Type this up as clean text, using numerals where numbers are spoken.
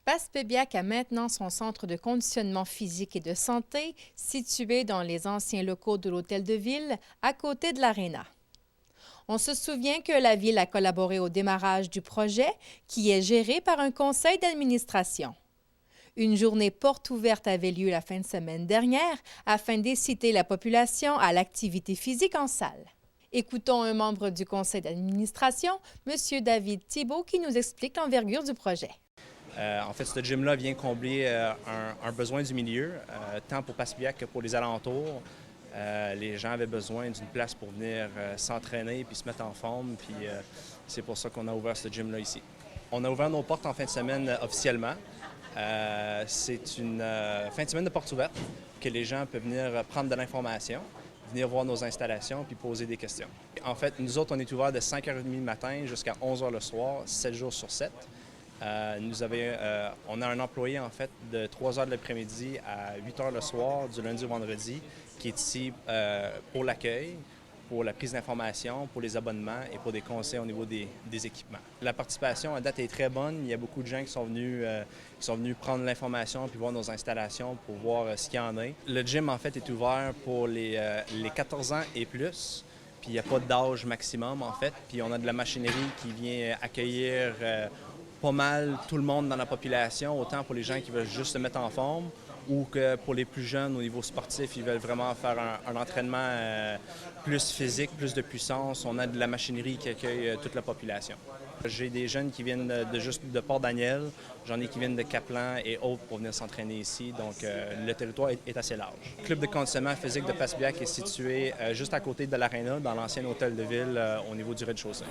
Passepébiac a maintenant son centre de conditionnement physique et de santé situé dans les anciens locaux de l'Hôtel de Ville, à côté de l'Aréna. On se souvient que la Ville a collaboré au démarrage du projet, qui est géré par un conseil d'administration. Une journée porte ouverte avait lieu la fin de semaine dernière afin d'inciter la population à l'activité physique en salle. Écoutons un membre du conseil d'administration, M. David Thibault, qui nous explique l'envergure du projet. En fait, ce gym-là vient combler un besoin du milieu, tant pour Passepébiac que pour les alentours. Les gens avaient besoin d'une place pour venir s'entraîner puis se mettre en forme, puis c'est pour ça qu'on a ouvert ce gym-là ici. On a ouvert nos portes en fin de semaine officiellement. C'est une fin de semaine de portes ouvertes que les gens peuvent venir prendre de l'information, venir voir nos installations puis poser des questions. En fait, nous autres, on est ouverts de 5h30 le matin jusqu'à 11h le soir, 7 jours sur 7. On a un employé en fait de 3h de l'après-midi à 8h le soir, du lundi au vendredi, qui est ici pour l'accueil, pour la prise d'informations, pour les abonnements et pour des conseils au niveau des équipements. La participation à date est très bonne. Il y a beaucoup de gens qui sont venus prendre l'information puis voir nos installations pour voir ce qu'il y en a. Le gym en fait est ouvert pour les 14 ans et plus. Puis il n'y a pas d'âge maximum en fait. Puis on a de la machinerie qui vient accueillir pas mal tout le monde dans la population, autant pour les gens qui veulent juste se mettre en forme ou que pour les plus jeunes au niveau sportif, ils veulent vraiment faire un entraînement plus physique, plus de puissance. On a de la machinerie qui accueille toute la population. J'ai des jeunes qui viennent de Port-Daniel, j'en ai qui viennent de Caplan et autres pour venir s'entraîner ici, donc le territoire est assez large. Le club de conditionnement physique de Passepébiac est situé juste à côté de l'Aréna, dans l'ancien hôtel de ville au niveau du rez-de-chaussée.